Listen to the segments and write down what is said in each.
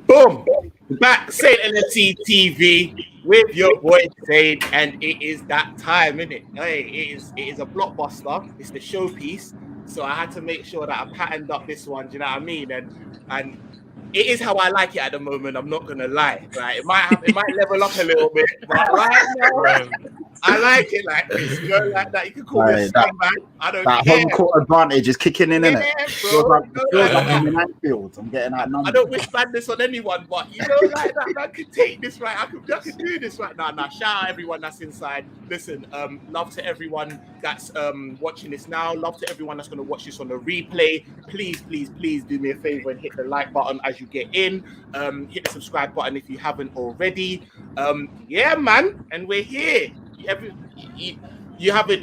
Boom! Back, Saint LFCTV with your boy Saint, and it is that time, isn't it? Hey, it is a blockbuster. It's the showpiece, so I had to make sure that I patterned up this one. Do you know what I mean? And it is how I like it at the moment. I'm not gonna lie. Right? It might level up a little bit, but right now I like it like this. You know, like that. You can call me a scumbag. I don't care. That home court advantage is kicking in, innit? Feels like I'm in Anfield. I'm getting that number. I don't wish badness on anyone, but you know, like that, I can take this right. I can do this right now. Now, shout out everyone that's inside. Listen, love to everyone that's watching this now. Love to everyone that's going to watch this on the replay. Please do me a favor and hit the like button as you get in. Hit the subscribe button if you haven't already. Yeah, man, and we're here. You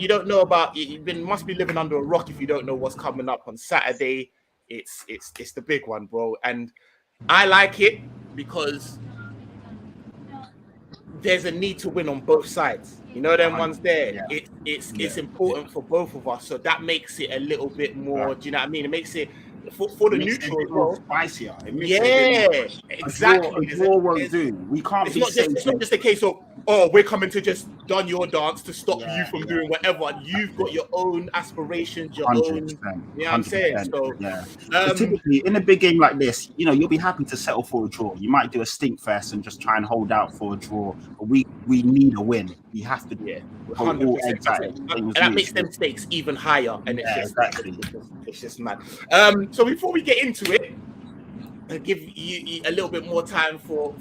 don't know about. Must be living under a rock if you don't know what's coming up on Saturday. It's the big one, bro, and I like it because there's a need to win on both sides. You know, them ones there. Yeah. It's important for both of us, so that makes it a little bit more. Do you know what I mean? It makes it for the neutral as well spicier. Exactly. A draw won't do. We can't. It's not just a case of we're coming to just done your dance to stop you from doing whatever. You've got your own aspirations, your 100%, own. You know what I'm saying? So typically in a big game like this, you know, you'll be happy to settle for a draw. You might do a stink fest and just try and hold out for a draw. But we need a win. We have to do it. 100%. And that makes them stakes even higher. And it's just mad. So before we get into it, I'll give you a little bit more time for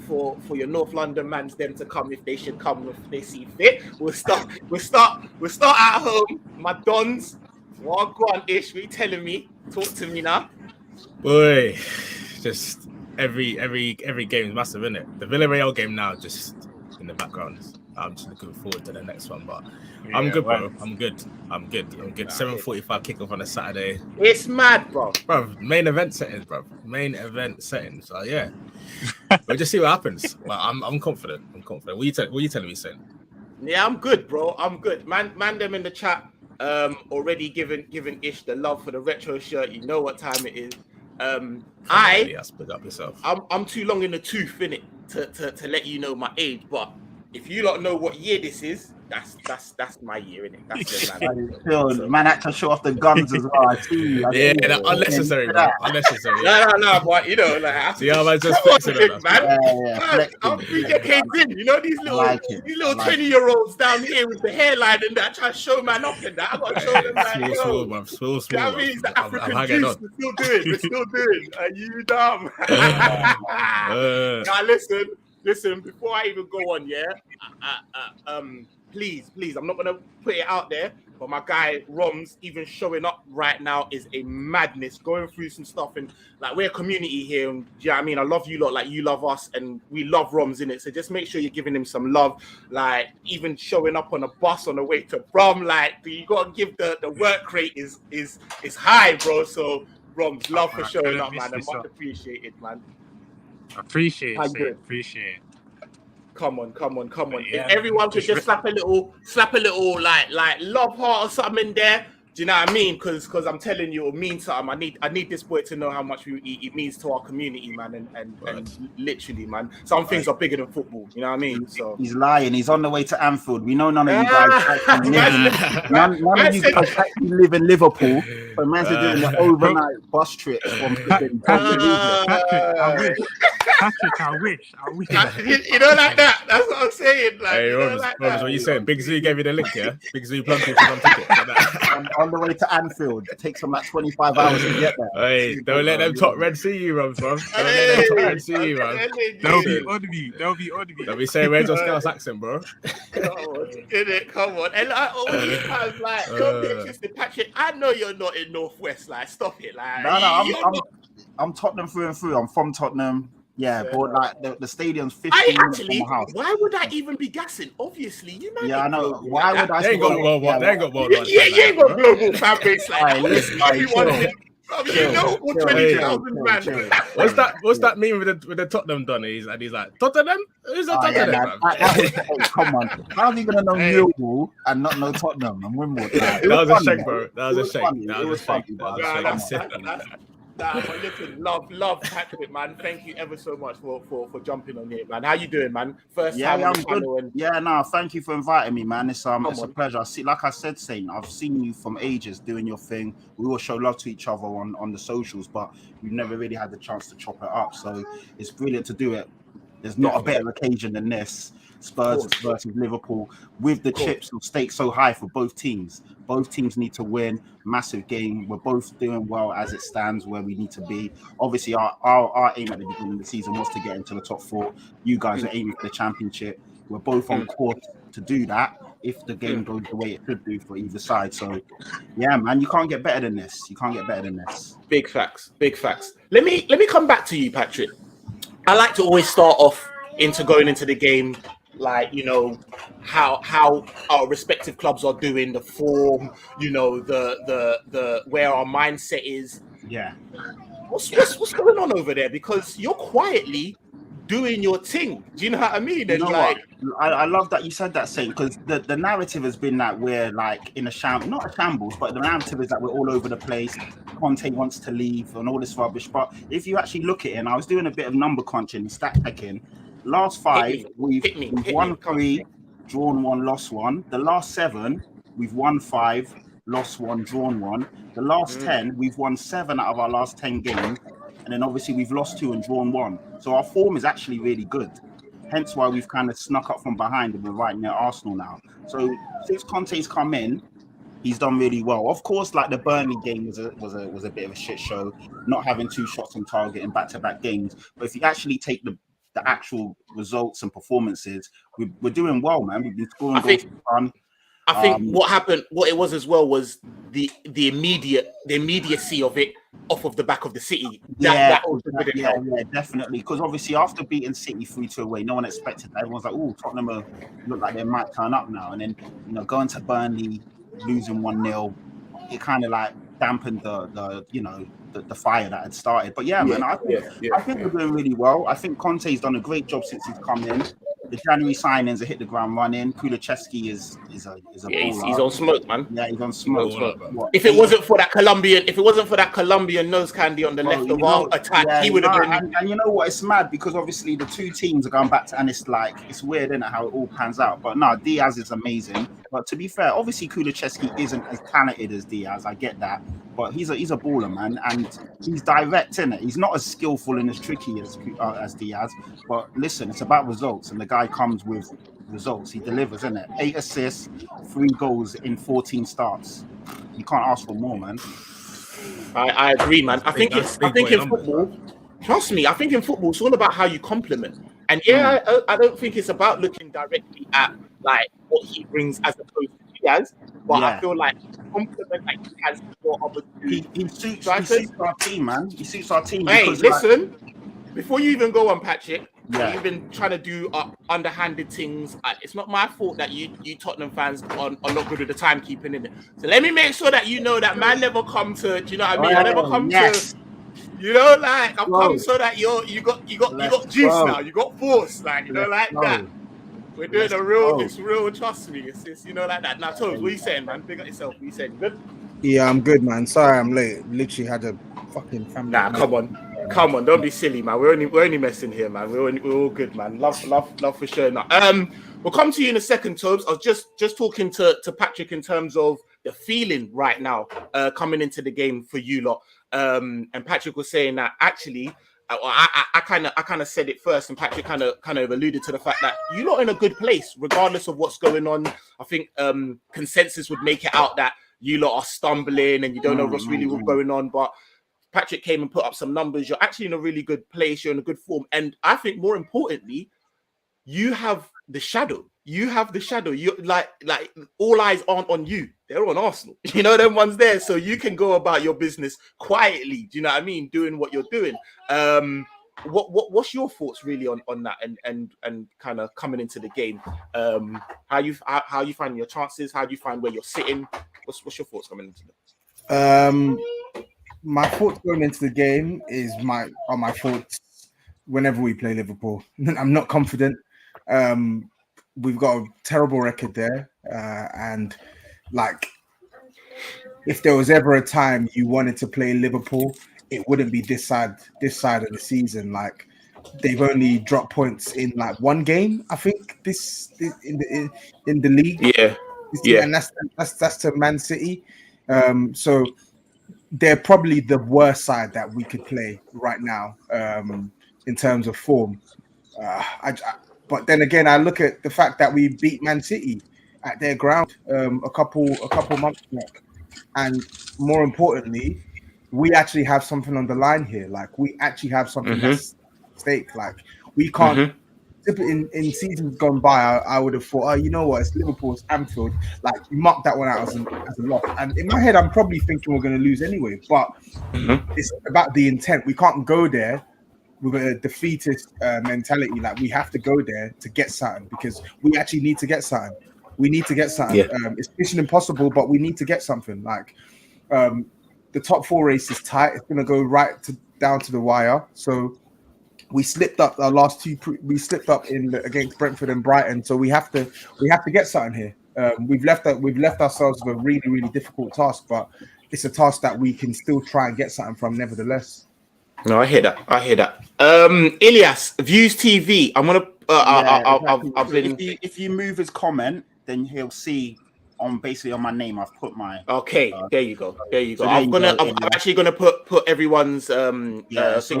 your North London mans them to come if they should come if they see fit. We'll start at home. My dons, what go on ish? What you telling me? Talk to me now. Boy, just every game is massive, isn't it? The Villarreal game now just in the background. I'm just looking forward to the next one, but I'm good, bro. I'm good. 7:45 kickoff on a Saturday. It's mad, bro. Main event settings, bro. So yeah, we'll just see what happens. But I'm confident. What are you telling me, Saint? Yeah, I'm good, bro. I'm good. Man, them in the chat already giving Ish the love for the retro shirt. You know what time it is. Split up yourself. I'm too long in the tooth, innit, to let you know my age, but if you lot know what year this is, that's my year, innit? That's man had to show off the guns as well. I see. Unnecessary, bro. Unnecessary. No, but you know, like I just flexing it, man. I'm 3 decades in. You know these little 20-year-olds down here with the hairline and that try to show man off and that. I gotta show them like, small, bro. Small. You know what I mean? It's the African juice. We're still doing. Are you dumb? Now listen, before I even go on, please, I'm not gonna put it out there, but my guy Romz even showing up right now is a madness. Going through some stuff, and like we're a community here, and you know what I mean? I love you lot like you love us, and we love Romz in it. So just make sure you're giving him some love. Like even showing up on a bus on the way to Brum, like you gotta give the work rate is high, bro. So Romz, love for showing up, man. And much appreciated, man. Appreciate it. Come on. Yeah, if everyone could just slap a little like love heart or something in there. Do you know what I mean? Because I'm telling you, it'll mean something. I need this boy to know how much it means to our community, man. And literally, man, some things are bigger than football. You know what I mean? So he's lying. He's on the way to Anfield. We know none of you guys none of you guys actually live in Liverpool. But man's doing the overnight bus trips from Patrick, I wish. You know, like that. That's what I'm saying. Like, hey, Romz, what you saying? Big Z gave you the link, yeah? Big Z plugged you for some ticket. On the way to Anfield. It takes them like 25 hours to get there. Hey, don't let them top red see you, Romz, bro. Don't let them top red see you, man. They'll be on me. They'll be saying, where's your Scouse accent, bro? Come on. And like all these times, like, don't be interested, Patrick. I know you're not in Northwest. Like, stop it. Like, I'm Tottenham through and through. I'm from Tottenham. Yeah, but like the stadium's 15 minutes from my house. Why would I even be gassing? Obviously, you know. Yeah, I know. Why would I? They ain't got worldwide. They ain't got worldwide. Yeah, you ain't got global fan base like that. Everyone. You know, 20,000 man. What's that mean with the Tottenham done? He's like Tottenham. Who's that Tottenham? Come on, how's he gonna know Millwall and not know Tottenham and Wimbledon? That was a shake, bro. That was a shake. Nah, but listen, love Patrick, man. Thank you ever so much for jumping on here, man. How you doing, man? First time on the channel. And... Yeah, no, thank you for inviting me, man. It's a pleasure. Like I said, Saint, I've seen you from ages doing your thing. We all show love to each other on the socials, but we've never really had the chance to chop it up. So it's brilliant to do it. There's not a better occasion than this. Spurs versus Liverpool with the chips and stakes so high for both teams. Both teams need to win. Massive game. We're both doing well as it stands where we need to be. Obviously, our aim at the beginning of the season was to get into the top 4. You guys are aiming for the championship. We're both on course to do that if the game goes the way it should do for either side. So, yeah, man, you can't get better than this. You can't get better than this. Big facts. Big facts. Let me come back to you, Patrick. I like to always start off going into the game, like, you know, how our respective clubs are doing, the form, you know, the where our mindset is. Yeah. What's going on over there? Because you're quietly doing your thing. Do you know what I mean? You know like, what? I love that you said that, Saint, because the narrative has been that we're like in not a shambles, but the narrative is that we're all over the place. Conte wants to leave and all this rubbish. But if you actually look at it, and I was doing a bit of number crunching, stat checking. Last 5, we've won 3, drawn 1, lost 1. The last 7, we've won 5, lost 1, drawn 1. The last 10, we've won 7 out of our last 10 games. And then obviously we've lost 2 and drawn 1. So our form is actually really good. Hence why we've kind of snuck up from behind and we're right near Arsenal now. So since Conte's come in, he's done really well. Of course, like the Burnley game was a bit of a shit show, not having 2 shots on target in back-to-back games. But if you actually take the actual results and performances, we're doing well, man. We've been scoring goals for fun. I think what happened, what it was as well, was the immediacy of it off of the back of the City. Yeah, definitely. Because obviously after beating City 3-2 away, no one expected that. Everyone's like, oh, Tottenham look like they might turn up now. And then, you know, going to Burnley, losing 1-0, it kind of like dampened the fire that had started. But yeah, man, I think we're doing really well. I think Conte's done a great job since he's come in. The January signings have hit the ground running. Kulusevski is a he's on smoke, man. Yeah, he's on smoke. If it wasn't for that Colombian nose candy on the left of our attack, he would have been. And you know what? It's mad because obviously the 2 teams are going back to, and it's like it's weird, isn't it, how it all pans out? But no, Diaz is amazing. But to be fair, obviously Kulusevski isn't as talented as Diaz. I get that, but he's a baller, man, and he's direct, isn't it? He's not as skillful and as tricky as Diaz. But listen, it's about results, and the guy comes with results. He delivers, isn't it? 8 assists, 3 goals in 14 starts. You can't ask for more, man. I agree, man. I think in football, trust me, I think in football it's all about how you compliment. And I don't think it's about looking directly at like what he brings as opposed to Diaz. But I feel like compliment like he has for other dudes. He suits our team, man. He suits our team. Hey, listen, before you even go on, Patrick, you've been trying to do underhanded things. It's not my fault that you Tottenham fans are not good with the timekeeping in it. So let me make sure that you know that man never come to. Do you know what I mean? I never come to. You know, like I've come so that you got juice now. You got force, like you know, like that. We're doing it's real. Trust me, it's you know like that. Now, Toes, what are you saying, man? Pick up yourself. What are you saying? Good? Yeah, I'm good, man. Sorry, I'm late. Literally had a fucking family. Nah, come on, don't be silly, man. We're only messing here, man. We're all good, man. Love for sure. Now, we'll come to you in a second, Tobes. I was just talking to Patrick in terms of the feeling right now, coming into the game for you lot. And Patrick was saying that actually, I kind of said it first, and Patrick kind of alluded to the fact that you're not in a good place, regardless of what's going on. I think consensus would make it out that you lot are stumbling and you don't know what's really going on, but Patrick came and put up some numbers. You're actually in a really good place. You're in a good form. And I think more importantly, you have the shadow. You like all eyes aren't on you. They're on Arsenal. You know, them ones there. So you can go about your business quietly. Do you know what I mean? Doing what you're doing. What's your thoughts really on that and kind of coming into the game? How you find your chances? How do you find where you're sitting? What's your thoughts coming into it? My thoughts going into the game are my thoughts whenever we play Liverpool. I'm not confident. We've got a terrible record there. And like, if there was ever a time you wanted to play Liverpool, it wouldn't be this side of the season. Like they've only dropped points in like one game, I think. This in the league, and that's to Man City. So they're probably the worst side that we could play right now in terms of form. But then again, I look at the fact that we beat Man City at their ground a couple months back, and more importantly, we actually have something on the line here. Like we actually have something that's at stake. Like we can't. In seasons gone by, I would have thought, oh, you know what? It's Liverpool's Anfield. Like you mark that one out as a loss. And in my head, I'm probably thinking we're going to lose anyway. But it's about the intent. We can't go there with a defeatist mentality. Like we have to go there to get something because we actually need to get something. We need to get something. It's mission impossible, but we need to get something. Like the top 4 race is tight. It's going to go down to the wire. So we slipped up our last two. We slipped up against Brentford and Brighton. So we have to get something here. We've left ourselves with a really, really difficult task, but it's a task that we can still try and get something from, nevertheless. No, I hear that. Ilyas, Views TV. I'm gonna. If you move his comment, then he'll see on my name. I've put my. Okay, there you go. So I'm actually gonna put everyone's thing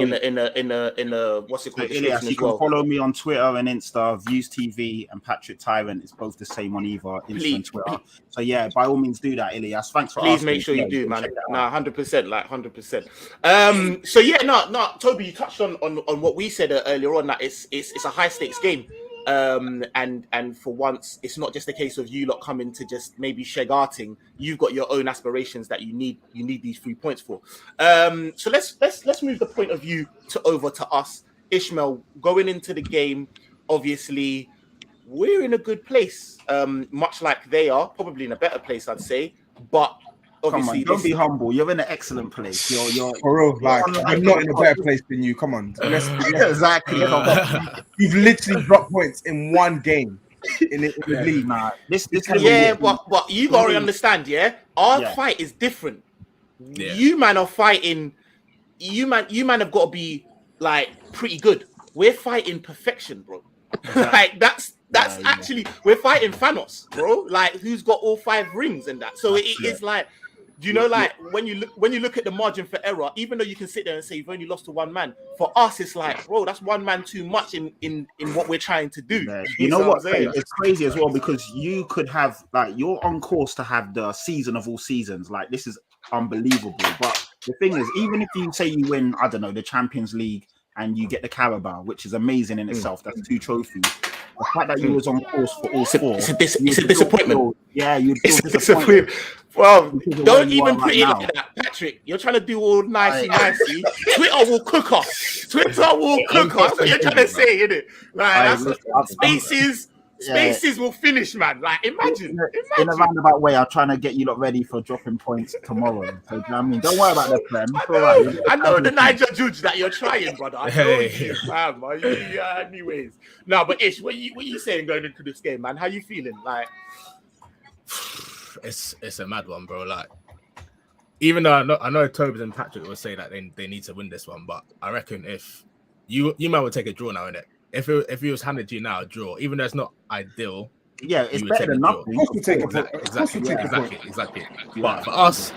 in the what's it called? Ilyas, you can follow me on Twitter and Insta. Views TV and Patrick Tyrant. It's both the same on either Insta and Twitter. So yeah, by all means do that, Ilyas. Thanks for please asking. make sure you do, man. 100%, like 100%. So yeah, no, Toby, you touched on what we said earlier on, that it's a high stakes game. And for once, it's not just a case of you lot coming to just maybe shegarting. You've got your own aspirations that you need these 3 points for. So let's move the point of view over to us. Ishmael, going into the game, obviously we're in a good place, much like they are, probably in a better place, I'd say. But obviously, don't be humble. You're in an excellent place. You're for real. Like I'm not in a better place than you. Come on, exactly. You've literally dropped points in one game in the league. Nah, but you gotta understand. Yeah, our fight is different. Yeah. You man are fighting. You man have got to be like pretty good. We're fighting perfection, bro. Like that's actually we're fighting Thanos, bro. Like who's got all 5 rings and that. So it's like, you know, like when you look at the margin for error, even though you can sit there and say you've only lost to one man, for us it's like, bro, that's one man too much in what we're trying to do. Yeah. You know what? It's crazy as well because you could have like you're on course to have the season of all seasons. Like this is unbelievable. But the thing is, even if you say you win, I don't know, the Champions League and you get the Carabao, which is amazing in itself. That's 2 trophies. The fact that you was on course for all 4, it's a disappointment. You'd feel disappointed. Well, don't even put it like that, Patrick. You're trying to do all nicey. Twitter will cook us. That's what you're trying to say, isn't it? Like spaces will finish, man. Like imagine. In a roundabout way, I'm trying to get you lot ready for dropping points tomorrow. So, you know what I mean? Don't worry about the plan. Right. I know the Niger judge that you're trying, brother. I know you, fam. Anyways. No, but Ish, what you saying going into this game, man? How you feeling? Like it's a mad one, bro. Like even though I know Tobes and Patrick will say that they need to win this one, but I reckon if you might would take a draw now, innit? If it was handed to you now, a draw, even though it's not ideal. Yeah, it's better than nothing. Exactly. But for us,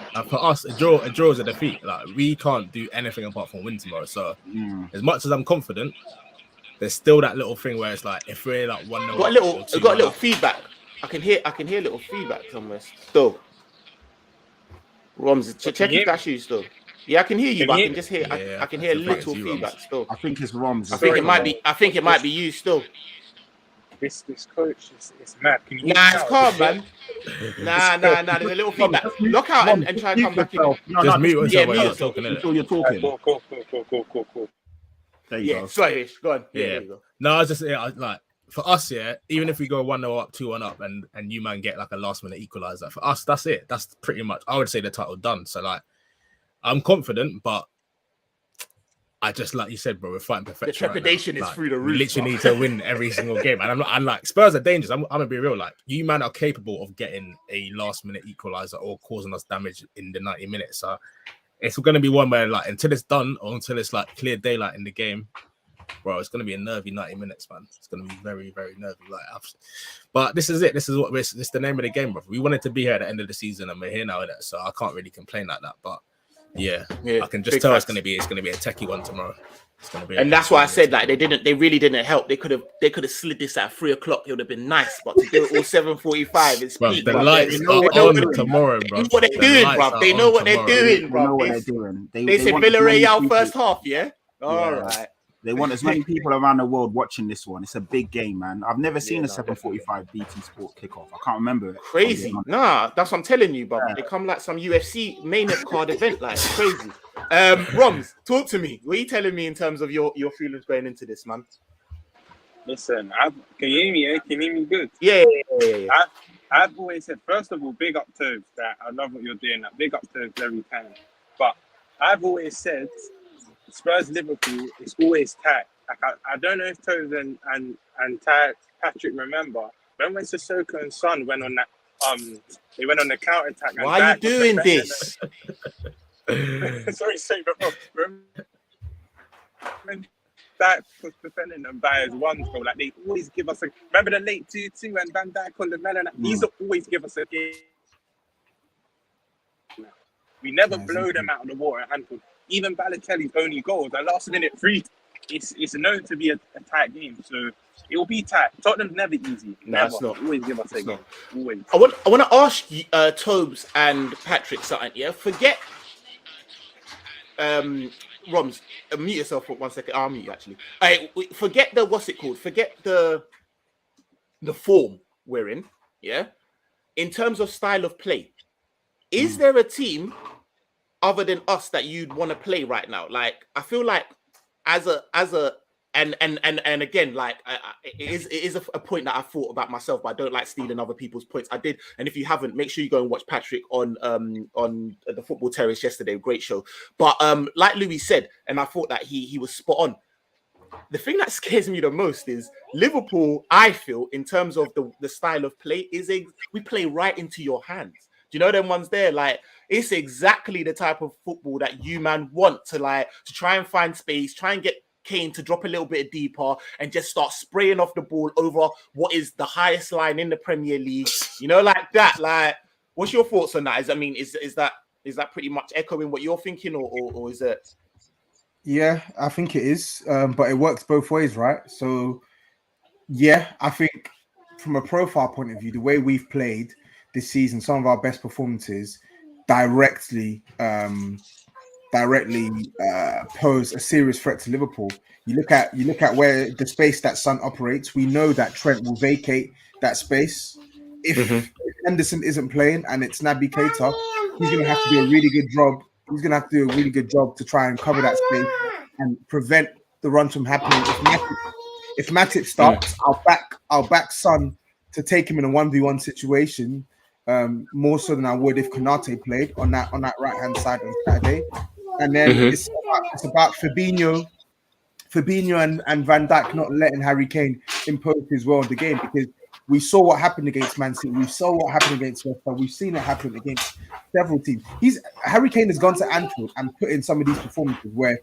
a draw is a defeat. Like we can't do anything apart from win tomorrow. So as much as I'm confident, there's still that little thing where it's like if we're like 1-0, got a little feedback. I can hear a little feedback somewhere still. Romz, check if that's you still. Yeah, I can hear you, but I can just hear. I can hear a little feedback still. I think it's Romz. I think it might be you still. This coach is mad. It's calm, man. Nah. There's a little feedback. Lock out and try and come back in. Just mute yourself while you're talking. You're talking. Cool. There you go. Sorry, go on. Yeah. There you go. No, I was just like for us, even if we go 1-0 up, 2-1 up, and you man get like a last minute equalizer, for us, that's it. That's pretty much. I would say the title done. So like, I'm confident, but I just like you said, bro, we're fighting perfection. The trepidation is through the roof. We literally need to win every single game, and I'm like Spurs are dangerous. I'm gonna be real. Like you man are capable of getting a last minute equalizer or causing us damage in the 90 minutes. So it's going to be one where like until it's done or until it's like clear daylight in the game, bro, it's going to be a nervy 90 minutes, man. It's going to be very, very nervy. But this is it. This is this the name of the game, bro. We wanted to be here at the end of the season, and we're here now, so I can't really complain like that. But yeah, I can just tell it's going to be a techie one tomorrow. It's going to be, and that's why I said like they really didn't help. They could have slid this at 3 o'clock. It would have been nice, but to do it all 7:45 is bro, peak. The lights are on tomorrow, bro. They know what they're doing, bro. They know what they're doing, bro. They said Villarreal first half, yeah. All right. They want as many people around the world watching this one. It's a big game, man. I've never seen a 7:45 BT Sport kickoff. I can't remember it. Crazy. Nah, that's what I'm telling you, bro. They come like some UFC main card event, like crazy. Romz, talk to me. What are you telling me in terms of your feelings going into this, man? Listen, can you hear me? Can you hear me good? Yeah. I've always said, first of all, big up to that. I love what you're doing. Big up to every time. But I've always said, Spurs Liverpool is always tight. Like I don't know if Toes and Patrick remember when Sissoko and Son went on that they went on the counter attack. Why are you doing this? Sorry, but when Dijk was defending them by his one goal, like they always give us remember the late 2-2 and Van Dijk on the melon. These always give us a game. We never blow them out of the water at Anfield. Even Balotelli's only goals, the last minute free, it's known to be a tight game, so it will be tight. Tottenham's never easy. No, never. It's not. Always give us a game. Always. I want to ask Tobes and Patrick something. Yeah, forget. Romz, mute yourself for 1 second. I'll mute you actually. Forget the what's it called? Forget the form we're in. Yeah, in terms of style of play, is there a team other than us that you'd want to play right now? Like, I feel like as a and again, like it is a point that I thought about myself, but I don't like stealing other people's points. I did, and if you haven't, make sure you go and watch Patrick on the Football Terrace yesterday. Great show. But like Louis said, and I thought that he was spot on. The thing that scares me the most is Liverpool. I feel in terms of the style of play we play right into your hands. Do you know them ones there? Like, it's exactly the type of football that you, man, want to try and find space, try and get Kane to drop a little bit deeper and just start spraying off the ball over what is the highest line in the Premier League. You know, like that. Like, what's your thoughts on that? Is that pretty much echoing what you're thinking, or is it? Yeah, I think it is. But it works both ways, right? So, yeah, I think from a profile point of view, the way we've played this season, some of our best performances directly pose a serious threat to Liverpool. You look at where the space that Son operates. We know that Trent will vacate that space. If Henderson isn't playing and it's Naby Keita, he's going to have to do a really good job. He's going to have to do a really good job to try and cover that space and prevent the run from happening. If Matip starts, I'll back Son to take him in a 1v1 situation. More so than I would if Konate played on that right hand side on Saturday, and then it's about Fabinho and Van Dijk not letting Harry Kane impose his will on the game, because we saw what happened against Man City, we saw what happened against West Ham, we've seen it happen against several teams. Harry Kane has gone to Anfield and put in some of these performances where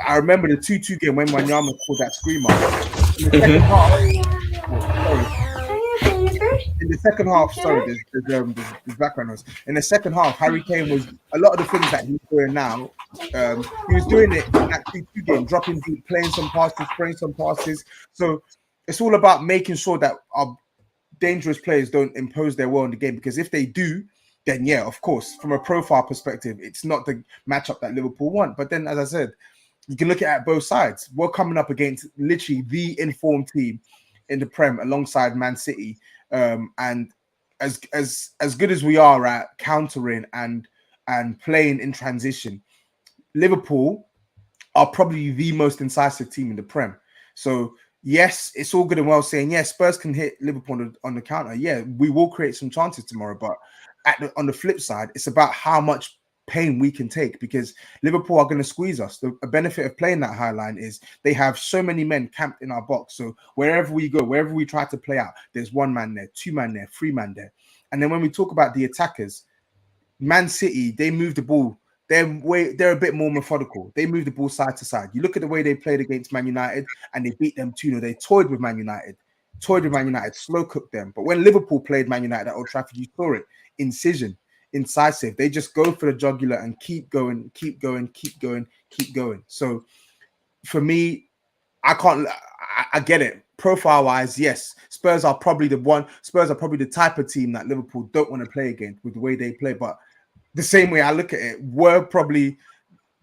I remember the 2-2 game when Wanyama scored that screamer. In the second half, sorry, there's background noise. In the second half, Harry Kane was a lot of the things that he's doing now. He was doing it in that 2-2 game, dropping deep, playing some passes, spraying some passes. So it's all about making sure that our dangerous players don't impose their will on the game, because if they do, then yeah, of course, from a profile perspective, it's not the matchup that Liverpool want. But then, as I said, you can look at both sides. We're coming up against literally the informed team in the Prem alongside Man City. And as good as we are at countering and playing in transition, Liverpool are probably the most incisive team in the Prem. So yes, it's all good and well saying, yes, Spurs can hit Liverpool on the counter. Yeah, we will create some chances tomorrow. But on the flip side, it's about how much pain we can take, because Liverpool are going to squeeze us. The benefit of playing that high line is they have so many men camped in our box. So wherever we go, wherever we try to play out, there's 1 man there, 2 man there, 3 man there. And then when we talk about the attackers, Man City, they move the ball they're a bit more methodical. They move the ball side to side. You look at the way they played against Man United and they beat them 2-0. They toyed with Man United, slow cooked them. But when Liverpool played Man United at Old Trafford, you saw it. Incision, incisive. They just go for the jugular and keep going. So for me, I get it. Profile wise, yes, Spurs are probably the type of team that Liverpool don't want to play against with the way they play. But the same way I look at it,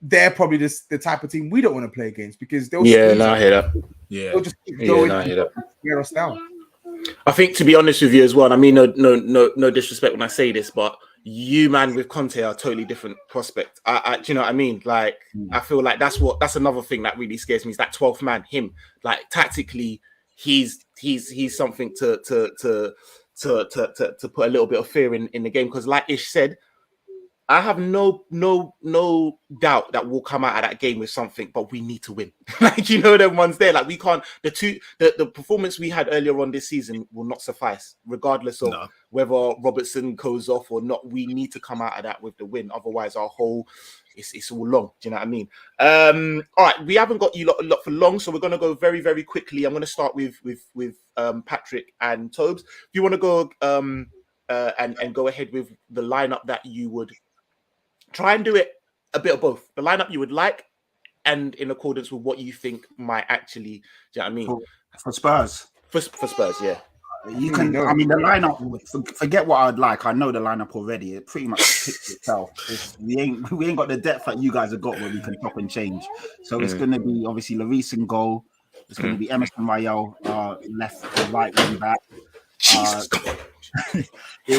they're probably the type of team we don't want to play against because they'll I hear that. they'll just keep going I hear that. wear us down. I think, to be honest with you as well, I mean, no disrespect when I say this, but you, man, with Conte are a totally different prospect. Do you know what I mean? Like, I feel like that's another thing that really scares me is that 12th man, him. Like, tactically, he's something to put a little bit of fear in the game because, like Ish said, I have no doubt that we'll come out of that game with something, but we need to win. Like, you know, them ones there. Like, we can't. The performance we had earlier on this season will not suffice, regardless of whether Robertson goes off or not. We need to come out of that with the win. Otherwise, our whole it's all long. Do you know what I mean? All right, we haven't got you lot for long, so we're gonna go very, very quickly. I'm gonna start with Patrick and Tobes. If you want to go and go ahead with the lineup that you would. Try and do it a bit of both. The lineup you would like and in accordance with what you think might actually, do you know what I mean? For Spurs. For Spurs, yeah. You can, I mean, the lineup, forget what I'd like. I know the lineup already. It pretty much picks itself. We ain't got the depth that you guys have got where we can chop and change. So it's going to be obviously Lloris in goal. It's going to be Emerson Royale, left or right wing back. It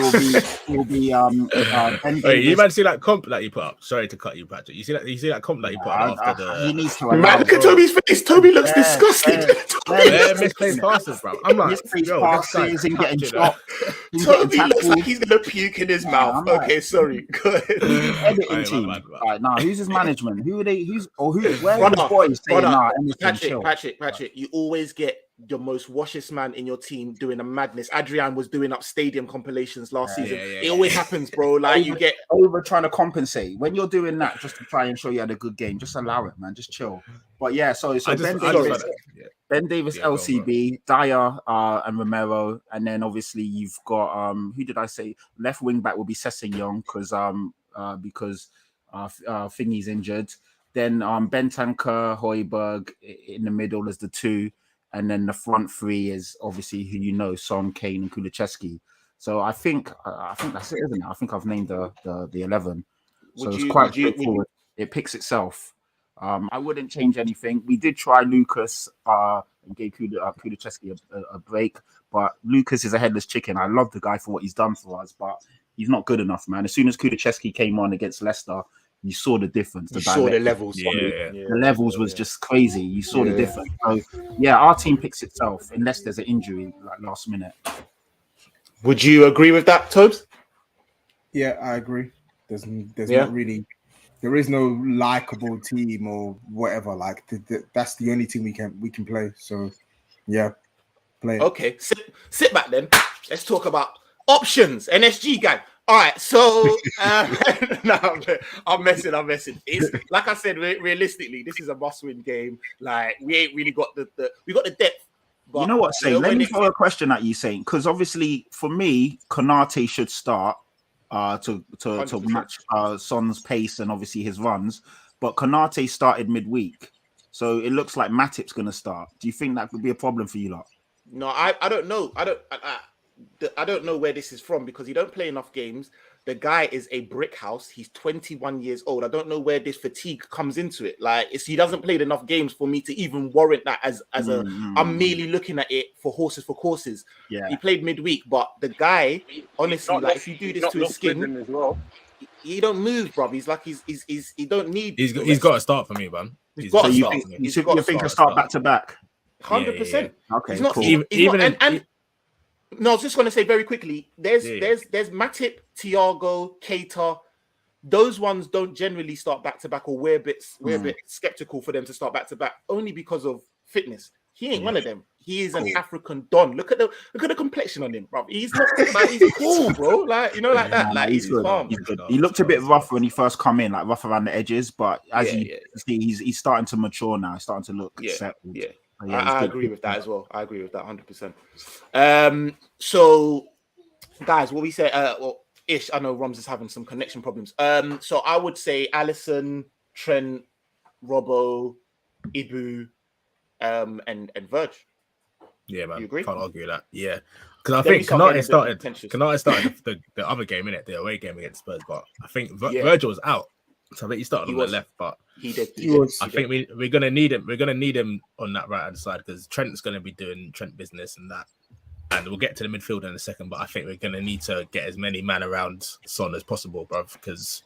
will be Ben Wait, you might see that comp that you put up. Sorry to cut you, Patrick. You see that comp that you put up after the. He needs to man, look at Toby's face. Toby looks disgusted. Misplaced passes, bro. I'm like, misplaced passes and getting shot. Toby looks like he's gonna puke in his mouth. Okay, sorry. Go ahead. Editing team. Right now, who's his management? Who are they? Where the boys saying Patrick, you always get your most washest man in your team doing a madness. Adrian was doing up stadium compilations last season. It always happens, bro. Like you get over trying to compensate when you're doing that just to try and show you had a good game. Just allow it, man. Just chill. But yeah, so Ben Davis, LCB, Dyer, and Romero, and then obviously you've got who did I say? Left wing back will be Sessegnon because Thingy's injured. Then Bentancur, Højbjerg in the middle as the two. And then the front three is obviously who you know, Son, Kane, and Kulusevski. So I think that's it, isn't it? I think I've named the 11. So it's quite straightforward. It picks itself. I wouldn't change anything. We did try Lucas and gave Kulusevski a break, but Lucas is a headless chicken. I love the guy for what he's done for us, but he's not good enough, man. As soon as Kulusevski came on against Leicester, you saw the difference. You saw the levels. The levels was just crazy. You saw the difference. So, yeah, our team picks itself unless there's an injury like last minute. Would you agree with that, Tobes? Yeah, I agree. There's not really, there is no likable team or whatever. Like that's the only team we can play. So, yeah, play. Okay, sit back then. Let's talk about options. NSG gang. All right, so no, I'm messing. It's like I said, realistically, this is a must-win game. Like we ain't really got we got the depth. But, you know what, Saint? Let me throw a question at you, Saint, because obviously for me, Konate should start to match Son's pace and obviously his runs. But Konate started midweek, so it looks like Matip's going to start. Do you think that could be a problem for you lot? No, I don't know. I don't know where this is from because he don't play enough games. The guy is a brick house. He's 21 years old. I don't know where this fatigue comes into it. Like he doesn't play enough games for me to even warrant that as I'm merely looking at it for horses for courses. Yeah, he played midweek, but the guy, honestly, like if you do this to his skin, as well, he don't move, bro. He's like he don't need. He's got to start for me, man. You think a start back to back? 100%. Okay, he's not, cool. No, I was just going to say very quickly. There's Matip, Thiago, Keita. Those ones don't generally start back to back, or we're a bit skeptical for them to start back to back, only because of fitness. He ain't one of them. he is an African don. Look at the complexion on him, bro. He's not like he's cool, bro. Like like that. Like he's good. calm. He's good. He looked a bit rough when he first come in, like rough around the edges. But as you see, he's starting to mature now. He's starting to look settled. Yeah. I agree with that as well. I agree with that 100%. So, guys, what we say, Ish, I know Romz is having some connection problems. So I would say Alisson, Trent, Robbo, Ibu, and Verge. Yeah, man. You agree? Can't argue with that. Yeah. Because I think Canate started the other game, innit? The away game against Spurs, but I think Virgil was out. So I think he started on the left, but he did. I think we're gonna need him. We're gonna need him on that right hand side because Trent's gonna be doing Trent business and that. And we'll get to the midfield in a second, but I think we're gonna need to get as many man around Son as possible, bro, because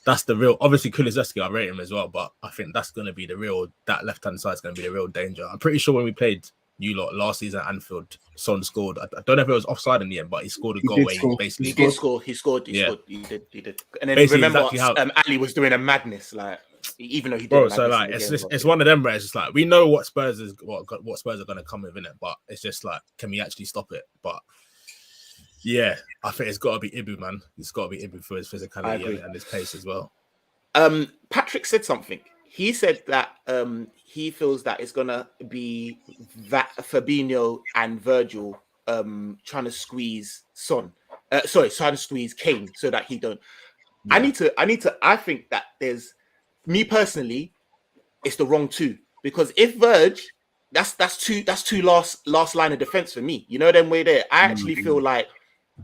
that's the real. Obviously, Kulusevski, I rate him as well, but I think that's gonna be the real. That left hand side is gonna be the real danger. I'm pretty sure when we played you lot last season at Anfield, Son scored. I don't know if it was offside in the end, but he scored a goal where he basically He scored. He did. And then basically remember exactly Ali was doing a madness, like even though he did. Bro, so like it's one of them where it's just like we know what Spurs what Spurs are going to come with in it, but it's just like can we actually stop it? But yeah, I think it's got to be Ibu, man. It's got to be Ibu for his physicality and his pace as well. Patrick said something. He said that he feels that it's gonna be that Fabinho and Virgil trying to squeeze Son. Trying to squeeze Kane so that he don't. Yeah. I think that there's me personally, it's the wrong two because if Verge, that's two last line of defense for me. You know them way there. I actually feel like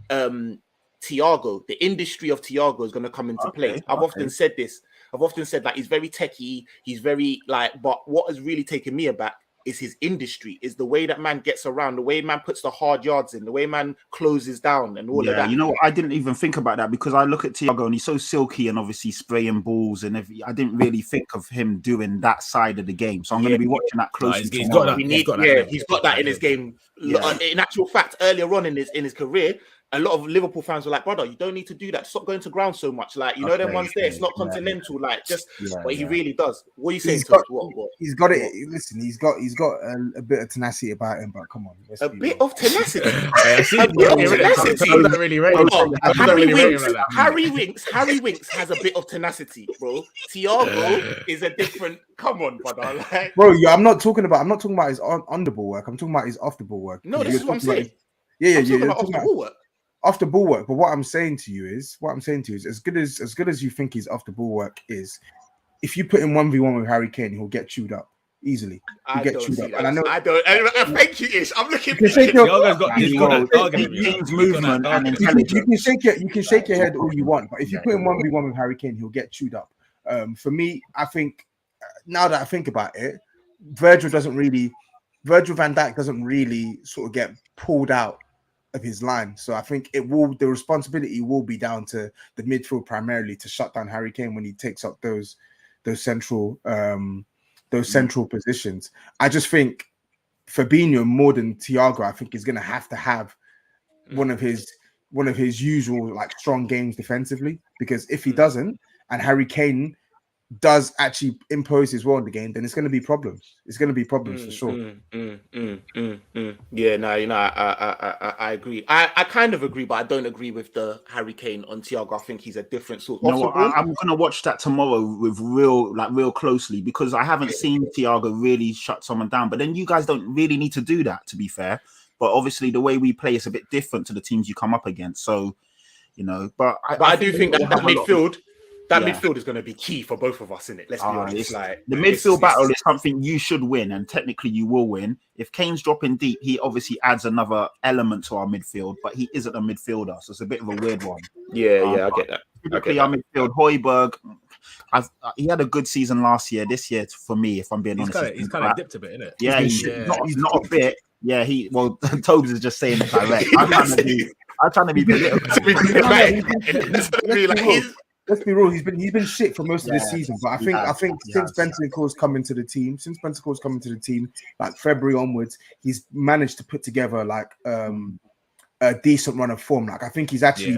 Thiago, the industry of Thiago is gonna come into play. I've often said this. I've often said that he's very techie, he's very but what has really taken me aback is his industry, is the way that man gets around, the way man puts the hard yards in, the way man closes down and all of that. You know, I didn't even think about that because I look at Thiago and he's so silky and obviously spraying balls and everything. I didn't really think of him doing that side of the game. So I'm going to be watching that closely. He's got that in his game. Yeah. In actual fact, earlier on in his career, a lot of Liverpool fans were like, brother, you don't need to do that. Stop going to ground so much. Like, you know, them ones there, it's not continental. Like, just but he really does. What are you saying? He's got it. Listen, he's got a bit of tenacity about him, but come on. A bit of tenacity. Harry Winks has a bit of tenacity, bro. Thiago is a different. Come on, brother. Like, bro, I'm not talking about his on the ball work. I'm talking about his off the ball work. No, this is what I'm saying. Off the ball work. Off the ball work, but what I'm saying to you is as good as you think his off the ball work is, if you put him 1v1 with Harry Kane, he'll get chewed up easily. I don't. And I know. I don't. Thank you, Ish. I'm looking. He's movement and intelligence. You can shake your head all you want, but if you put him 1v1 with Harry Kane, he'll get chewed up. For me, I think now that I think about it, Virgil van Dijk doesn't really sort of get pulled out of his line. So I think the responsibility will be down to the midfield primarily to shut down Harry Kane when he takes up those central positions. I just think Fabinho more than Thiago, I think is going to have one of his usual like strong games defensively, because if he doesn't and Harry Kane does actually impose his will in the game, then it's going to be problems. It's going to be problems for sure. Yeah, no, you know, I agree. I kind of agree, but I don't agree with the Harry Kane on Thiago. I think he's a different sort. I'm going to watch that tomorrow with real closely, because I haven't seen Thiago really shut someone down. But then you guys don't really need to do that, to be fair. But obviously, the way we play is a bit different to the teams you come up against. So, you know, but I do think that midfield. Midfield is going to be key for both of us, isn't it? Let's be honest. Like, the midfield battle is something you should win, and technically you will win. If Kane's dropping deep, he obviously adds another element to our midfield, but he isn't a midfielder, so it's a bit of a weird one. I get that. Typically, our midfield, Højbjerg, he had a good season last year. This year, for me, if I'm being honest, he's kind of dipped a bit, isn't it? Yeah, he's not a bit. Yeah, Tobes is just saying it direct. I'm trying to be political. Let's be real. He's been shit for most of this season, but I think since Bentancur's come into the team, like February onwards, he's managed to put together like a decent run of form. Like I think he's actually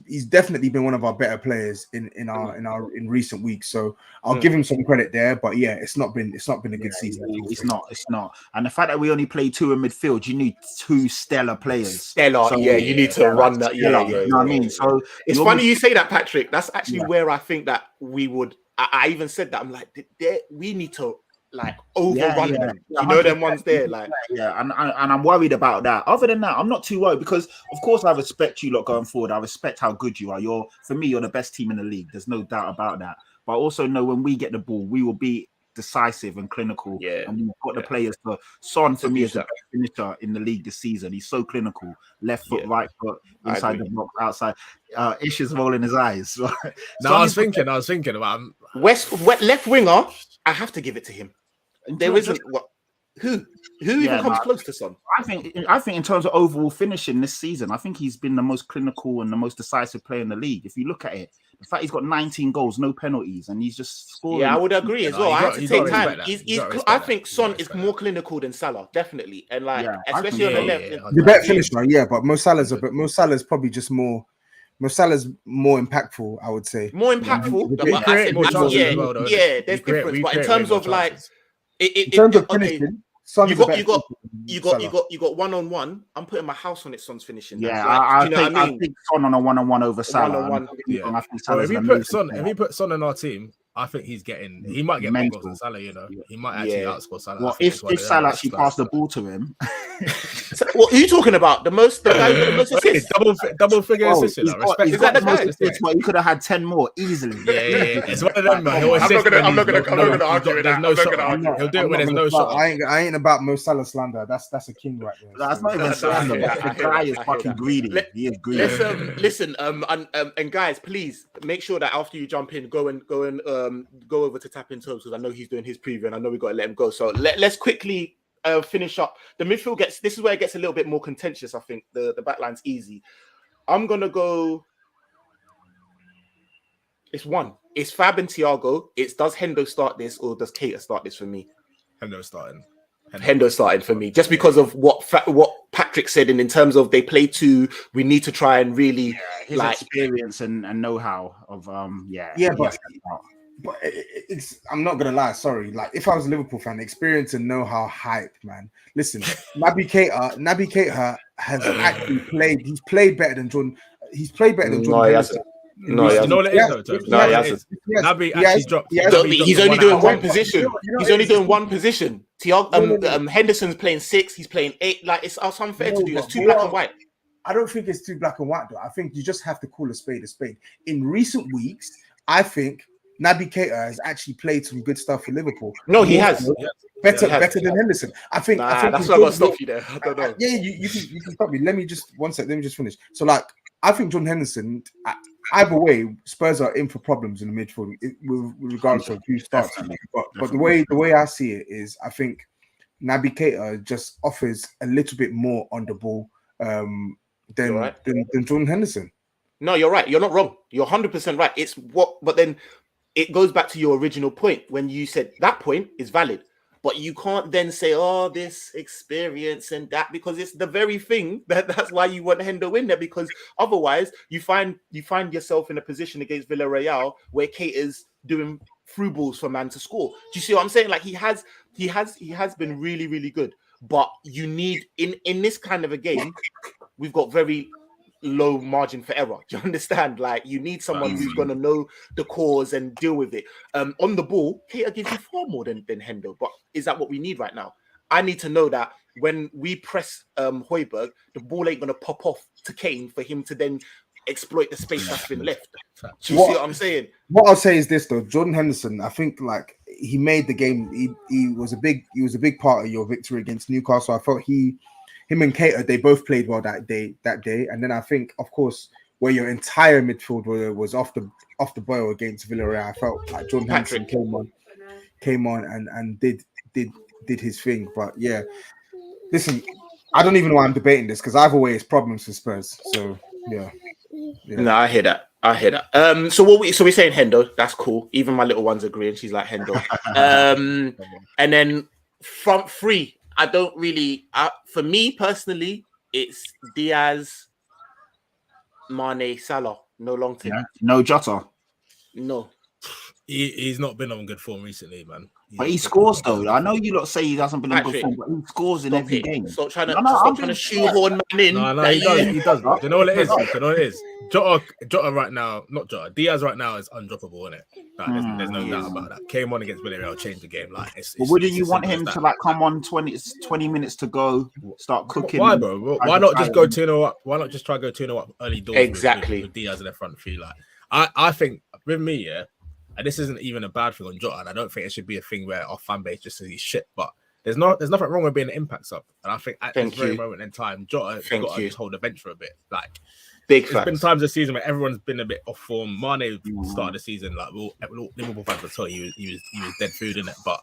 he's definitely been one of our better players in recent weeks. So I'll give him some credit there. But yeah, it's not been a good season. It's not. And the fact that we only play 2 in midfield, you need 2 stellar players. So, you need to run that. You know what I mean? So it's funny you say that, Patrick. That's actually where I think that we would. I even said that. I'm like, we need to like overrun them. You know, them ones there. Like, and I'm worried about that. Other than that, I'm not too worried because, of course, I respect you lot going forward. I respect how good you are. For me, you're the best team in the league. There's no doubt about that. But I also know when we get the ball, we will be decisive and clinical. And we've got the players for Son. For me, is the best finisher in the league this season. He's so clinical. Left foot, right foot, inside the box, outside. Ish is rolling his eyes. No, I was thinking about left winger. I have to give it to him. There isn't who even comes close to Son. I think in terms of overall finishing this season, I think he's been the most clinical and the most decisive player in the league. If you look at it, the fact he's got 19 goals, no penalties, and he's just scoring. Yeah, I would agree as well. I have to take time. I think Son is more clinical than Salah, definitely, and especially on the left. The better finisher, but Mo Salah's probably just more. Mo Salah's more impactful, I would say. More impactful. There's difference, but in terms of like. In terms of finishing, you got one-on-one. I'm putting my house on it. Son's finishing. I think Son on a one-on-one over Salah. If we put Son in our team, I think he might get more goals than Salah. You know, he might actually outscore Salah. Well, if Salah actually passed the ball to him, what are you talking about? The guy with the most assists, double figure assists. Is that the guy? Well, he could have had 10 more easily. Yeah. It's one of them. I'm not gonna argue with that. He'll do it when there's no shot. I ain't about Mo Salah slander. That's a king right there. That's not even slander. The guy is fucking greedy. He is greedy. Listen, and guys, please make sure that after you jump in, go over to Tap In Toes because I know he's doing his preview and I know we got to let him go. So let's quickly finish up. The midfield this is where it gets a little bit more contentious. I think the backline's easy. I'm gonna go. It's one. It's Fab and Thiago. Does Hendo start this or does Keita start this for me? Hendo starting for me, just because of what Patrick said, and in terms of they play 2, we need to try and really his experience and know-how of but it's I'm not gonna lie, sorry. Like if I was a Liverpool fan, experience and know-how hype, man. Listen, Naby Keita has actually played. He's played better than Jordan. He's played better than Jordan. No, he hasn't. He hasn't. Naby actually dropped. He's only doing one position. He's only doing one position. Henderson's playing 6. He's playing 8. Like it's unfair to do. It's too black and white. I don't think it's too black and white though. I think you just have to call a spade a spade. In recent weeks, I think Naby Keita has actually played some good stuff for Liverpool. No, he has. Better than Henderson. I think that's why I got to stop you there. I don't know. Yeah, you can stop me. Let me just finish. So like I think Jordan Henderson, either way, Spurs are in for problems in the midfield with regards to who starts. But the way I see it is, I think Naby Keita just offers a little bit more on the ball than Jordan Henderson. No, you're right. You're not wrong. You're 100% right. But then it goes back to your original point when you said that point is valid. But you can't then say, this experience and that, because it's the very thing that's why you want Hendo in there, because otherwise you find yourself in a position against Villarreal where Keita's doing through balls for man to score. Do you see what I'm saying? Like he has been really, really good. But you need in this kind of a game, we've got very low margin for error. Do you understand? Like you need someone who's going to know the cause and deal with it. On the ball, Keita gives you far more than Hendo. But is that what we need right now? I need to know that when we press Højbjerg, the ball ain't going to pop off to Kane for him to then exploit the space that's been left. Do you see what I'm saying? What I'll say is this though, Jordan Henderson, I think like he made the game. He was a big part of your victory against Newcastle. I felt him and Keita, they both played well that day. And then I think, of course, where your entire midfield was off the boil against Villarreal, I felt like Jordan Henderson came on and did his thing. But yeah, listen, I don't even know why I'm debating this because either way, it's problems for Spurs. So yeah. No, I hear that. So we're saying Hendo. That's cool. Even my little one's agreeing. She's like Hendo. And then front three. I don't really. For me personally, it's Diaz, Mane, Salah. No long term. Yeah. No Jota. No. He's not been on good form recently, man. But he scores though. I know you lot say he hasn't been on good Patrick, form, but he scores in Stop every it. game. Stop trying to, No, I'm stop trying to being shoehorn man in. No, that he does. He does. Do you know what it is? No. Do you know what it is? Jota right now, not Jota. Diaz right now is undroppable, isn't it? Like, there's no doubt about that. Came on against Villarreal, changed the game. Like, But wouldn't you want him to like come on 20 minutes to go, start cooking? Why, bro? Why not just go 2-0 up? Why not just try to go 2-0 up early doors? Exactly. With Diaz in the front three. Like, I think with me, yeah. And this isn't even a bad thing on Jota, and I don't think it should be a thing where our fan base just says he's shit. But there's nothing wrong with being an impact sub. And I think at this very moment in time, Jota's got to just hold the bench for a bit. Like, there's been times this season where everyone's been a bit off form. Mane started the season like Liverpool fans would tell you he was dead food in it. But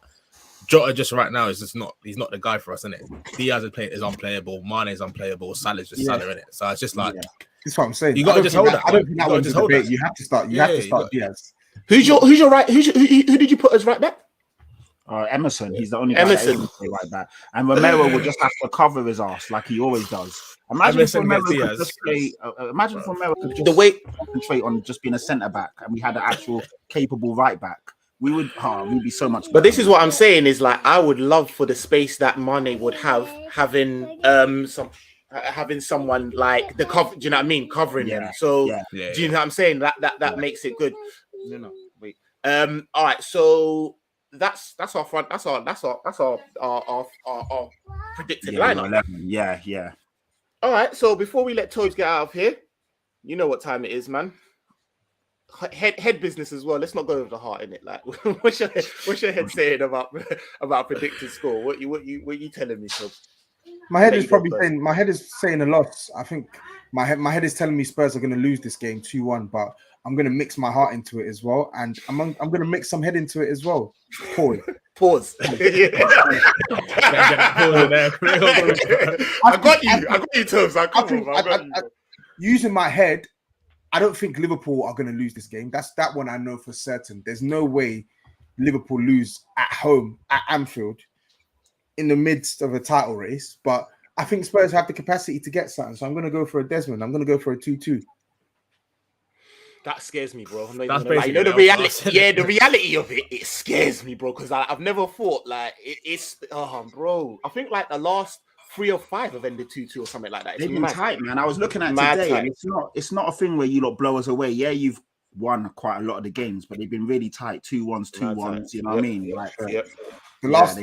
Jota just right now is just not. He's not the guy for us, innit? Diaz is unplayable. Mane is unplayable. Salah's just Salah in it. So it's just like that's what I'm saying. You got to just hold that. I don't think that one's a debate. You have to start. You have to start Diaz. Who's your right? Who did you put as right back? Emerson. He's the only guy that can play like that. And Romero will just have to cover his ass like he always does. Imagine if Romero could just play. Imagine if Romero could just concentrate on just being a centre back, and we had an actual capable right back. We'd be so much better. But this is what I'm saying is like I would love for the space that Mane would have having someone like the cover. Do you know what I mean? Covering him. So do you know what I'm saying? That makes it good. No, wait. All right. So that's our front. That's our predicted lineup. 11. Yeah. All right. So before we let Toads get out of here, you know what time it is, man. Head business as well. Let's not go over the heart in it. Like, what's your head saying about predicted score? What you telling me, Toads? My head is probably saying. My head is saying a loss. I think my head is telling me Spurs are going to lose this game 2-1, but I'm going to mix my heart into it as well, and I'm going to mix some head into it as well. Pause. I got you, Toes. I got you. Using my head, I don't think Liverpool are going to lose this game. That one I know for certain. There's no way Liverpool lose at home at Anfield in the midst of a title race, but I think Spurs have the capacity to get something, so I'm going to go for a Desmond. I'm going to go for a 2-2. That scares me, bro. That's the reality. Yeah, the reality of it scares me, bro. Because I've never thought like it's. Oh, bro. I think like the last 3 or 5 have ended 2-2 or something like that. They've been tight, man. I was looking at today, and it's not a thing where you lot blow us away. Yeah, you've won quite a lot of the games, but they've been really tight. 2-1s, 2-1s. You know what I mean? Like, The last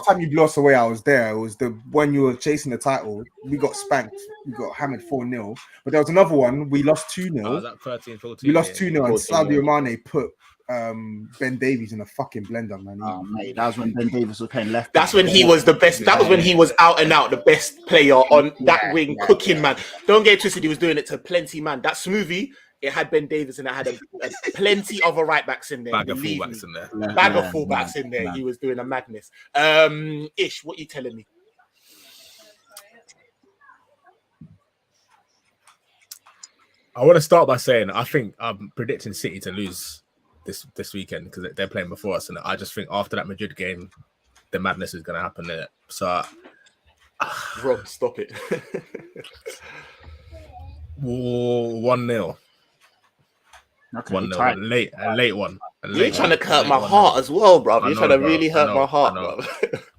time you blew us away, I was there. It was when you were chasing the title. We got spanked. We got hammered 4-0. But there was another one. We lost 2-0. Was that 13-14? We lost 2-0, and Sadio Mane put Ben Davies in a fucking blender, man. Mate, that was when Ben Davies was playing left. That's when he was the best. That was when he was out and out the best player on that wing, cooking, man. Don't get twisted. He was doing it to plenty, man. That smoothie. It had Ben Davies and it had a plenty of right backs in there. Bag of fullbacks in there. Bag of fullbacks in there. He was doing a madness. Ish, what you telling me? I want to start by saying I think I'm predicting City to lose this weekend because they're playing before us, and I just think after that Madrid game, the madness is going to happen in it. So, Rob, stop it. 1-0. Okay, 1-0, a late one. You're trying to hurt my heart as well, bro. You're trying to really hurt my heart, bro.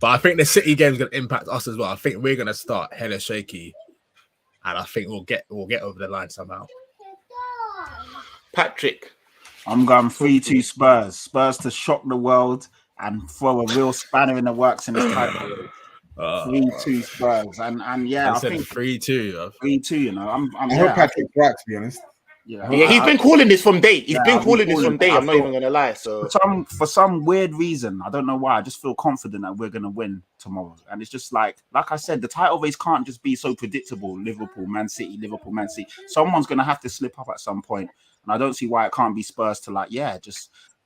But I think the City game's going to impact us as well. I think we're going to start hella shaky, and I think we'll get over the line somehow. Patrick, I'm going 3-2 Spurs. Spurs to shock the world and throw a real spanner in the works in this title. 3-2 Spurs, and yeah, I think 3-2. 3-2. You know, I hope Patrick's right, to be honest. Yeah, he's been calling this from day. He's been calling this from day. I'm not even gonna lie. So for some weird reason, I don't know why, I just feel confident that we're gonna win tomorrow. And it's just like I said, the title race can't just be so predictable. Liverpool, Man City. Someone's gonna have to slip up at some point, and I don't see why it can't be Spurs to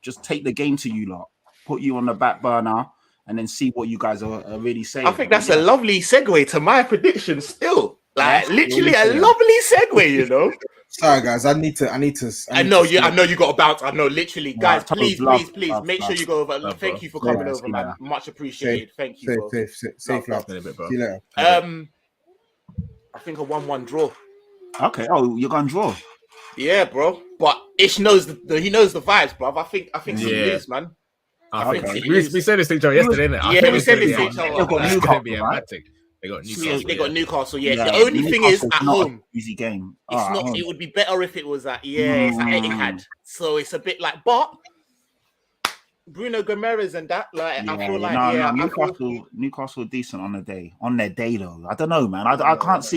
just take the game to you lot, put you on the back burner, and then see what you guys are really saying. I think that's a lovely segue to my prediction. Still, literally a lovely segue, you know. Sorry, guys. I need to. I know you got to bounce. I know, literally, guys. Please, make sure you go over. Thank you for coming over, man. Much appreciated. Thank you. Safe love. See you later. I think a 1-1 draw. Okay. Oh, you're gonna draw. Yeah, bro. But Ish knows he knows the vibes, bro. I think City Yeah. lose, man. I think City we lose. said this to each other yesterday, innit? I Yeah, think we it's said gonna this be to each other. They've got It's gonna be Newcastle, a right? mad thing. They got Newcastle. They got Newcastle. Yeah. Yeah, The only thing is Newcastle's at not home. an easy game. It's at not. home. It would be better if it was at it's at Etihad. So it's a bit like, but Bruno Gomes and that, like, I feel like Newcastle decent on their day though. I don't know, man. I can't lie to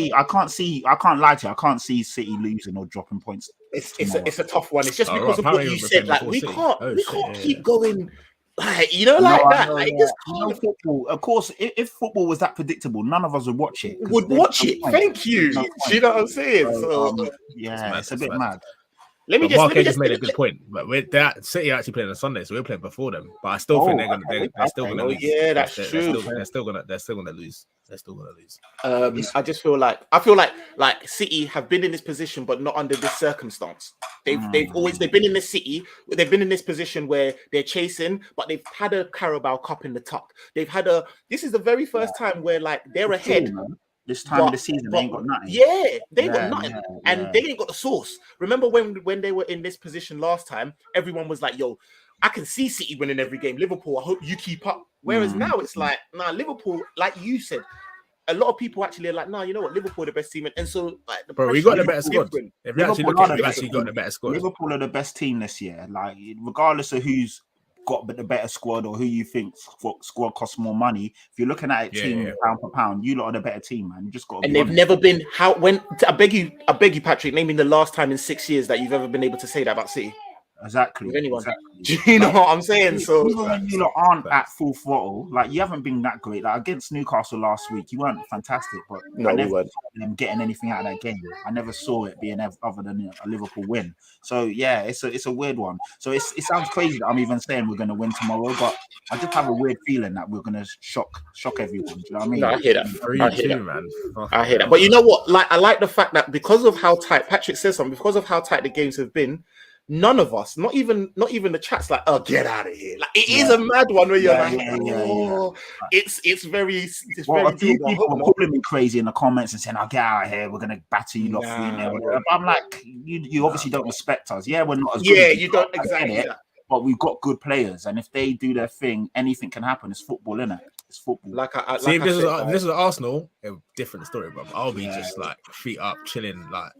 you. I can't see City losing or dropping points. It's a tough one. It's just Oh, because of right. what you said. Like, we City. can't keep going. Like, you know, like that. Know, like, yeah. just No football. Of course, if football was that predictable, none of us would watch it. would watch it. Thank you. No Do you know what I'm saying? So yeah, it's a bit mad. let me Mark just just made a good point. But that City actually playing on Sunday, so we're playing before them. But I still think they're still gonna lose. Yeah, that's true. They're still gonna lose. They're still gonna lose. I feel like City have been in this position, but not under this circumstance. They've been in this City. They've been in this position where they're chasing, but they've had a Carabao Cup in the tuck. This is the very first time where like they're ahead. This time of the season, they ain't got nothing. Yeah, they ain't got nothing, and they ain't got the sauce. Remember when they were in this position last time? Everyone was like, "Yo, I can see City winning every game. Liverpool, I hope you keep up." Whereas now it's like, nah, Liverpool, like you said, a lot of people actually are like, nah, you know what, Liverpool are the best team, and so like, bro, we got the better squad. If you actually look at it, we've actually got the better squad. Liverpool are the best team this year. Like, regardless of who's got the better squad or who you think squad costs more money, if you're looking at it pound for pound, you lot are the better team, man. You just got. And they've never been. I beg you, Patrick, name me the last time in 6 years that you've ever been able to say that about City. Exactly. With anyone. Exactly. Do you know what I'm saying? So even when you lot aren't at full throttle, like you haven't been that great. Like against Newcastle last week, you weren't fantastic, but I never saw them getting anything out of that game. I never saw it being other than a Liverpool win. So yeah, it's a weird one. So it sounds crazy that I'm even saying we're going to win tomorrow, but I just have a weird feeling that we're going to shock everyone. Do you know what I mean? No, I hear that. Man. I hear that. But you know what? Like, I like the fact that because of how tight Patrick says something, because of how tight the games have been, none of us, not even the chat's like, oh, get out of here. Like, it is a mad one where you're it's very a few people are calling me crazy in the comments and saying, "I'll get out of here. We're gonna batter you lot 3-0." I'm like, you obviously don't respect us. Yeah, we're not as good. Yeah, you don't exactly it, but we've got good players, and if they do their thing, anything can happen. It's football, innit? It's football. See, if this is Arsenal, a different story, bro. I'll be just like feet up, chilling, like,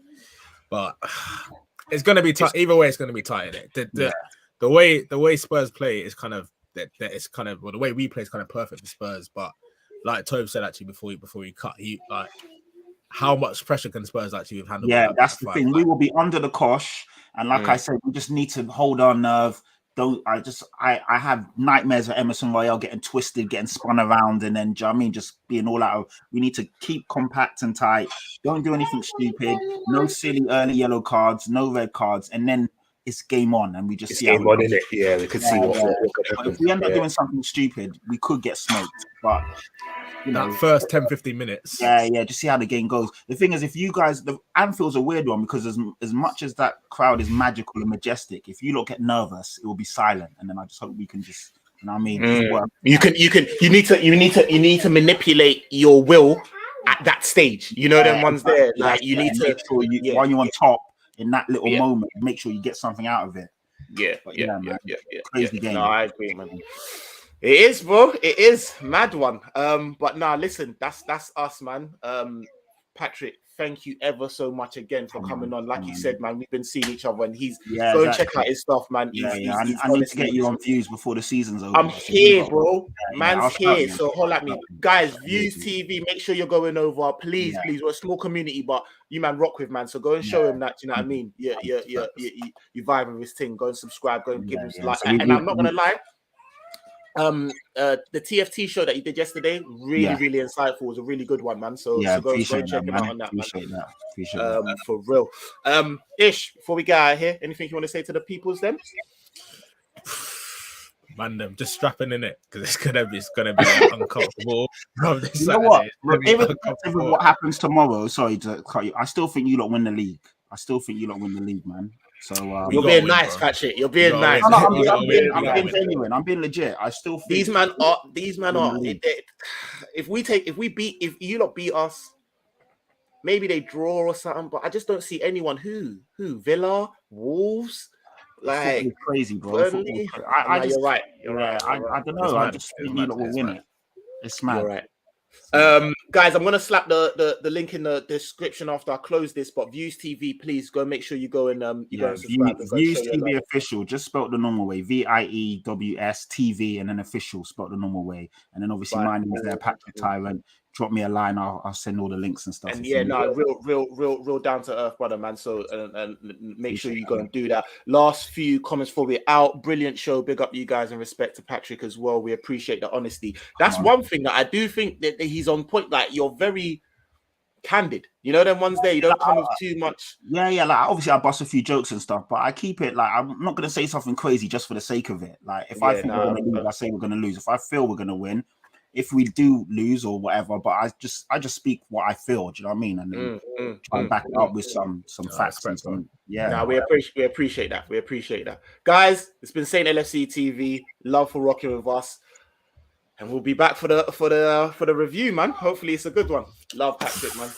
but. It's going to be tight. Either way, it's going to be tight. The way Spurs play is kind of the way we play is kind of perfect for Spurs. But like Tove said actually before we cut, how much pressure can Spurs actually handle? Yeah, that's the thing. We will be under the cosh, and like I said, we just need to hold our nerve. I have nightmares of Emerson Royale getting twisted, getting spun around, and then, do you know what I mean, just being all out. We need to keep compact and tight. Don't do anything stupid. No silly early yellow cards, no red cards, and then it's game on, and we just see game on, isn't it? Yeah, we could see what could happen. If we end up doing something stupid, we could get smoked. But that first 10-15 minutes. Yeah, just see how the game goes. The thing is, if you guys, the Anfield's a weird one because as much as that crowd is magical and majestic, if you lot get nervous, it will be silent, and then I just hope we can just, you know what I mean? You need to manipulate your will at that stage. You know, them ones there. Like, you need to make sure while you're on top in that little moment, make sure you get something out of it. Yeah. Crazy game. No, I agree, man. It is, bro. It is mad one. But nah, listen, that's us, man. Patrick, thank you ever so much again for coming on. Like you said, man, we've been seeing each other, and go and check out his stuff, man. I need to get you on views before the season's over. I'm here, bro. Man's here, so hold at me, guys. Views TV. Make sure you're going over, please. We're a small community, but you man rock with, man. So go and show him that. You know what I mean? You vibe with his thing. Go and subscribe. Go and give him some like. And I'm not gonna lie. The TFT show that you did yesterday, really insightful. It was a really good one, man. So go and check him out on that, man. Appreciate that. For real. Ish, before we get out of here, anything you want to say to the peoples then? Man, just strapping in it because it's gonna be uncomfortable. You know what? Irrespective of what happens tomorrow, sorry to cut you, I still think you lot win the league. Man. So you're being nice, Patrick. You're being nice. I'm being genuine. I'm being legit. I still think these men are. If you lot beat us, maybe they draw or something, but I just don't see anyone. Who? Villa, Wolves, like Football's crazy, bro. Burnley. I No, just, you're right. You're right. I don't It's know. I mad. just It's think you mad. lot will It's win mad. it. It's mad. You're right. Guys, I'm gonna slap the link in the description after I close this. But Views TV, please go make sure you go and go and subscribe and go and Views show your TV love. official, just spelled the normal way. VIEWS TV and then official, spelled the normal way. And then obviously Right. my name is there, Patrick Tyrant. Drop me a line. I'll send all the links and stuff. And yeah, no, real down to earth, brother, man. So and make sure you go and do that. Last few comments before we're out. Brilliant show. Big up you guys and respect to Patrick as well. We appreciate the honesty. That's one thing that I do think that he's on point. Like, you're very candid. You know them ones there. You don't come with too much. Yeah. Like, obviously I bust a few jokes and stuff, but I keep it like, I'm not gonna say something crazy just for the sake of it. Like, if I think we're gonna lose, I say we're gonna lose. If I feel we're gonna win, if we do lose or whatever, but I just speak what I feel. Do you know what I mean? And then try and back it up with some facts and some. Yeah. No, we appreciate that. We appreciate that, guys. It's been Saint LFC TV. Love for rocking with us, and we'll be back for the review, man. Hopefully, it's a good one. Love Patrick, man.